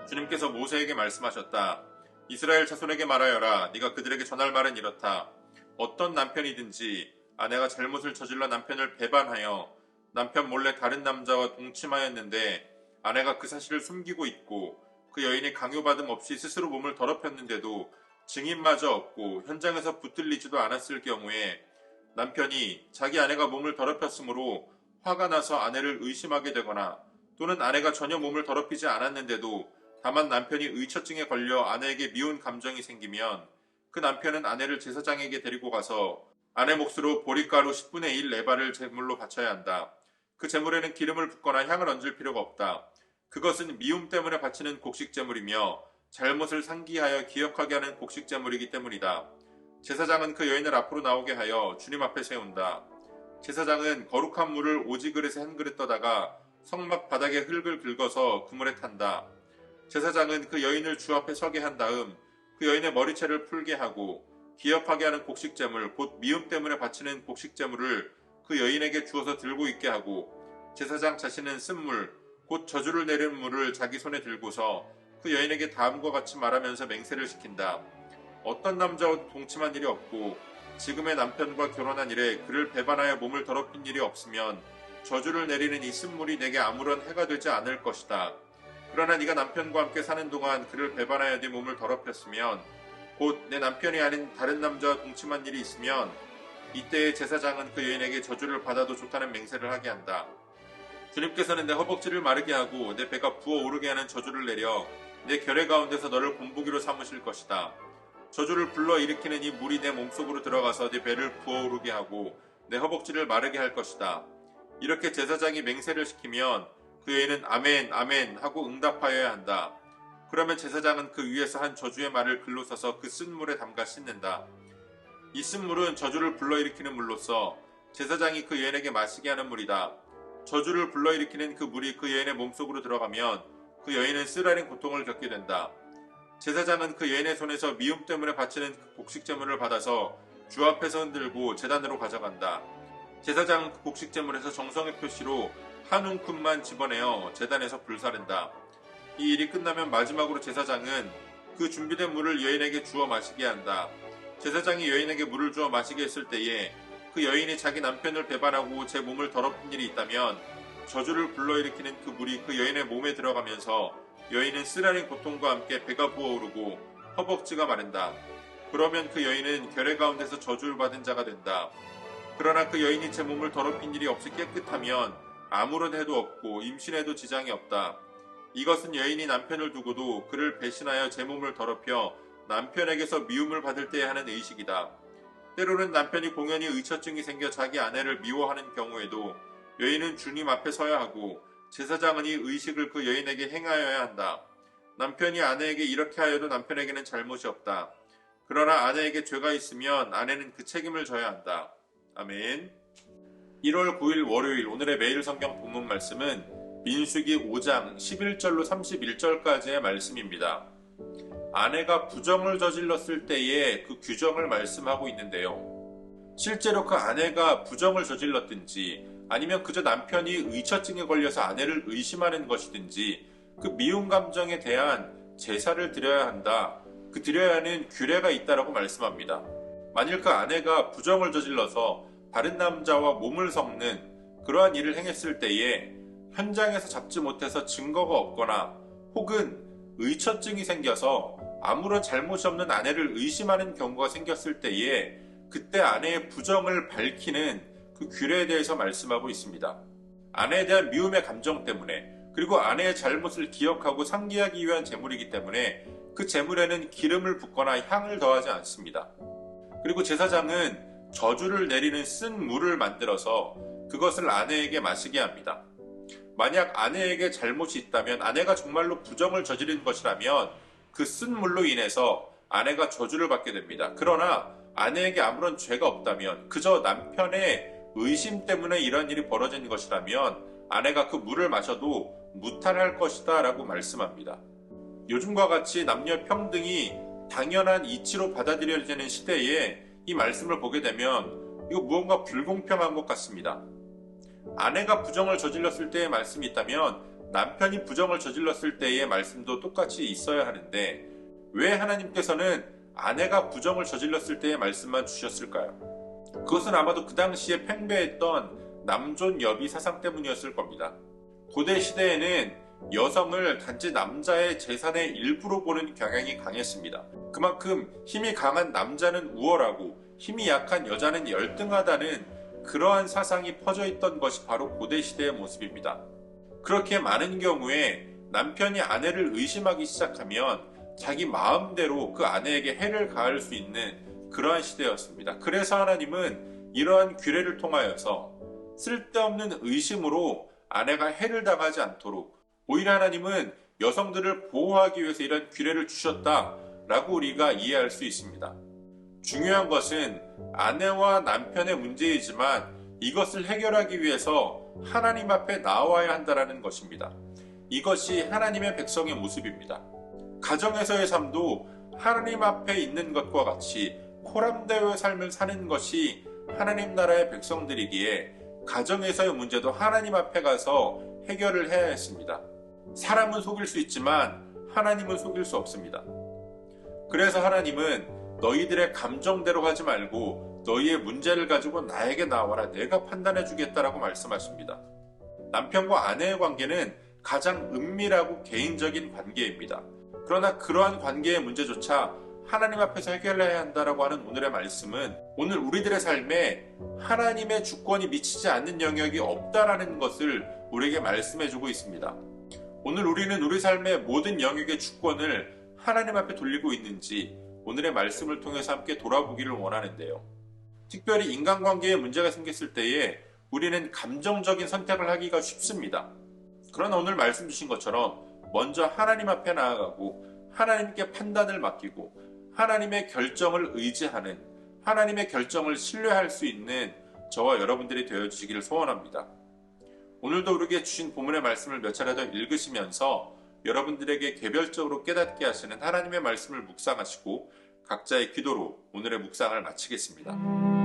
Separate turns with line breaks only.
주님께서 모세에게 말씀하셨다. 이스라엘 자손에게 말하여라. 네가 그들에게 전할 말은 이렇다. 어떤 남편이든지 아내가 잘못을 저질러 남편을 배반하여 남편 몰래 다른 남자와 동침하였는데 아내가 그 사실을 숨기고 있고 그 여인이 강요받음 없이 스스로 몸을 더럽혔는데도 증인마저 없고 현장에서 붙들리지도 않았을 경우에 남편이 자기 아내가 몸을 더럽혔으므로 화가 나서 아내를 의심하게 되거나 또는 아내가 전혀 몸을 더럽히지 않았는데도 다만 남편이 의처증에 걸려 아내에게 미운 감정이 생기면 그 남편은 아내를 제사장에게 데리고 가서 아내 몫으로 보리가루 10분의 1 레바를 제물로 바쳐야 한다. 그 제물에는 기름을 붓거나 향을 얹을 필요가 없다. 그것은 미움 때문에 바치는 곡식제물이며 잘못을 상기하여 기억하게 하는 곡식제물이기 때문이다. 제사장은 그 여인을 앞으로 나오게 하여 주님 앞에 세운다. 제사장은 거룩한 물을 오지 그릇에 한 그릇 떠다가 성막 바닥에 흙을 긁어서 그물에 탄다. 제사장은 그 여인을 주 앞에 서게 한 다음 그 여인의 머리채를 풀게 하고 기억하게 하는 곡식제물 곧 미움 때문에 바치는 곡식제물을 그 여인에게 주어서 들고 있게 하고 제사장 자신은 쓴 물 곧 저주를 내리는 물을 자기 손에 들고서 그 여인에게 다음과 같이 말하면서 맹세를 시킨다. 어떤 남자와 동침한 일이 없고 지금의 남편과 결혼한 이래 그를 배반하여 몸을 더럽힌 일이 없으면 저주를 내리는 이 쓴물이 내게 아무런 해가 되지 않을 것이다. 그러나 네가 남편과 함께 사는 동안 그를 배반하여 네 몸을 더럽혔으면 곧 내 남편이 아닌 다른 남자와 동침한 일이 있으면 이때의 제사장은 그 여인에게 저주를 받아도 좋다는 맹세를 하게 한다. 주님께서는 내 허벅지를 마르게 하고 내 배가 부어오르게 하는 저주를 내려 내 결의 가운데서 너를 본보기로 삼으실 것이다. 저주를 불러일으키는 이 물이 내 몸속으로 들어가서 네 배를 부어오르게 하고 내 허벅지를 마르게 할 것이다. 이렇게 제사장이 맹세를 시키면 그 여인은 아멘 아멘 하고 응답하여야 한다. 그러면 제사장은 그 위에서 한 저주의 말을 글로 써서 그 쓴 물에 담가 씻는다. 이 쓴 물은 저주를 불러일으키는 물로서 제사장이 그 여인에게 마시게 하는 물이다. 저주를 불러일으키는 그 물이 그 여인의 몸속으로 들어가면 그 여인은 쓰라린 고통을 겪게 된다. 제사장은 그 여인의 손에서 미움 때문에 바치는 그 곡식제물을 받아서 주 앞에서 흔들고 제단으로 가져간다. 제사장은 그 곡식제물에서 정성의 표시로 한 움큼만 집어내어 제단에서 불사른다. 이 일이 끝나면 마지막으로 제사장은 그 준비된 물을 여인에게 주어 마시게 한다. 제사장이 여인에게 물을 주어 마시게 했을 때에 그 여인이 자기 남편을 배반하고 제 몸을 더럽힌 일이 있다면 저주를 불러일으키는 그 물이 그 여인의 몸에 들어가면서 여인은 쓰라린 고통과 함께 배가 부어오르고 허벅지가 마른다. 그러면 그 여인은 결의 가운데서 저주를 받은 자가 된다. 그러나 그 여인이 제 몸을 더럽힌 일이 없이 깨끗하면 아무런 해도 없고 임신에도 지장이 없다. 이것은 여인이 남편을 두고도 그를 배신하여 제 몸을 더럽혀 남편에게서 미움을 받을 때에 하는 의식이다. 때로는 남편이 공연히 의처증이 생겨 자기 아내를 미워하는 경우에도 여인은 주님 앞에 서야 하고 제사장은 이 의식을 그 여인에게 행하여야 한다. 남편이 아내에게 이렇게 하여도 남편에게는 잘못이 없다. 그러나 아내에게 죄가 있으면 아내는 그 책임을 져야 한다. 아멘. 1월 9일 월요일 오늘의 매일 성경 본문 말씀은 민수기 5장 11절로 31절까지의 말씀입니다. 아내가 부정을 저질렀을 때의 그 규정을 말씀하고 있는데요. 실제로 그 아내가 부정을 저질렀든지 아니면 그저 남편이 의처증에 걸려서 아내를 의심하는 것이든지 그 미움 감정에 대한 제사를 드려야 한다. 그 드려야 하는 규례가 있다라고 말씀합니다. 만일 그 아내가 부정을 저질러서 다른 남자와 몸을 섞는 그러한 일을 행했을 때에 현장에서 잡지 못해서 증거가 없거나 혹은 의처증이 생겨서 아무런 잘못이 없는 아내를 의심하는 경우가 생겼을 때에 그때 아내의 부정을 밝히는 그 규례에 대해서 말씀하고 있습니다. 아내에 대한 미움의 감정 때문에 그리고 아내의 잘못을 기억하고 상기하기 위한 제물이기 때문에 그 제물에는 기름을 붓거나 향을 더하지 않습니다. 그리고 제사장은 저주를 내리는 쓴 물을 만들어서 그것을 아내에게 마시게 합니다. 만약 아내에게 잘못이 있다면 아내가 정말로 부정을 저지른 것이라면 그 쓴 물로 인해서 아내가 저주를 받게 됩니다. 그러나 아내에게 아무런 죄가 없다면 그저 남편의 의심 때문에 이런 일이 벌어진 것이라면 아내가 그 물을 마셔도 무탈할 것이다 라고 말씀합니다. 요즘과 같이 남녀 평등이 당연한 이치로 받아들여지는 시대에 이 말씀을 보게 되면 이거 무언가 불공평한 것 같습니다. 아내가 부정을 저질렀을 때의 말씀이 있다면 남편이 부정을 저질렀을 때의 말씀도 똑같이 있어야 하는데 왜 하나님께서는 아내가 부정을 저질렀을 때의 말씀만 주셨을까요? 그것은 아마도 그 당시에 팽배했던 남존 여비 사상 때문이었을 겁니다. 고대 시대에는 여성을 단지 남자의 재산의 일부로 보는 경향이 강했습니다. 그만큼 힘이 강한 남자는 우월하고 힘이 약한 여자는 열등하다는 그러한 사상이 퍼져 있던 것이 바로 고대 시대의 모습입니다. 그렇게 많은 경우에 남편이 아내를 의심하기 시작하면 자기 마음대로 그 아내에게 해를 가할 수 있는 그러한 시대였습니다. 그래서 하나님은 이러한 규례를 통하여서 쓸데없는 의심으로 아내가 해를 당하지 않도록 오히려 하나님은 여성들을 보호하기 위해서 이런 규례를 주셨다라고 우리가 이해할 수 있습니다. 중요한 것은 아내와 남편의 문제이지만 이것을 해결하기 위해서 하나님 앞에 나와야 한다는 것입니다. 이것이 하나님의 백성의 모습입니다. 가정에서의 삶도 하나님 앞에 있는 것과 같이 코람되어 삶을 사는 것이 하나님 나라의 백성들이기에 가정에서의 문제도 하나님 앞에 가서 해결을 해야 했습니다. 사람은 속일 수 있지만 하나님은 속일 수 없습니다. 그래서 하나님은 너희들의 감정대로 하지 말고 너희의 문제를 가지고 나에게 나와라, 내가 판단해 주겠다라고 말씀하십니다. 남편과 아내의 관계는 가장 은밀하고 개인적인 관계입니다. 그러나 그러한 관계의 문제조차 하나님 앞에서 해결해야 한다라고 하는 오늘의 말씀은 오늘 우리들의 삶에 하나님의 주권이 미치지 않는 영역이 없다라는 것을 우리에게 말씀해주고 있습니다. 오늘 우리는 우리 삶의 모든 영역의 주권을 하나님 앞에 돌리고 있는지 오늘의 말씀을 통해서 함께 돌아보기를 원하는데요. 특별히 인간관계에 문제가 생겼을 때에 우리는 감정적인 선택을 하기가 쉽습니다. 그러나 오늘 말씀 주신 것처럼 먼저 하나님 앞에 나아가고 하나님께 판단을 맡기고 하나님의 결정을 의지하는, 하나님의 결정을 신뢰할 수 있는 저와 여러분들이 되어주시기를 소원합니다. 오늘도 우리에게 주신 본문의 말씀을 몇 차례 더 읽으시면서 여러분들에게 개별적으로 깨닫게 하시는 하나님의 말씀을 묵상하시고 각자의 기도로 오늘의 묵상을 마치겠습니다.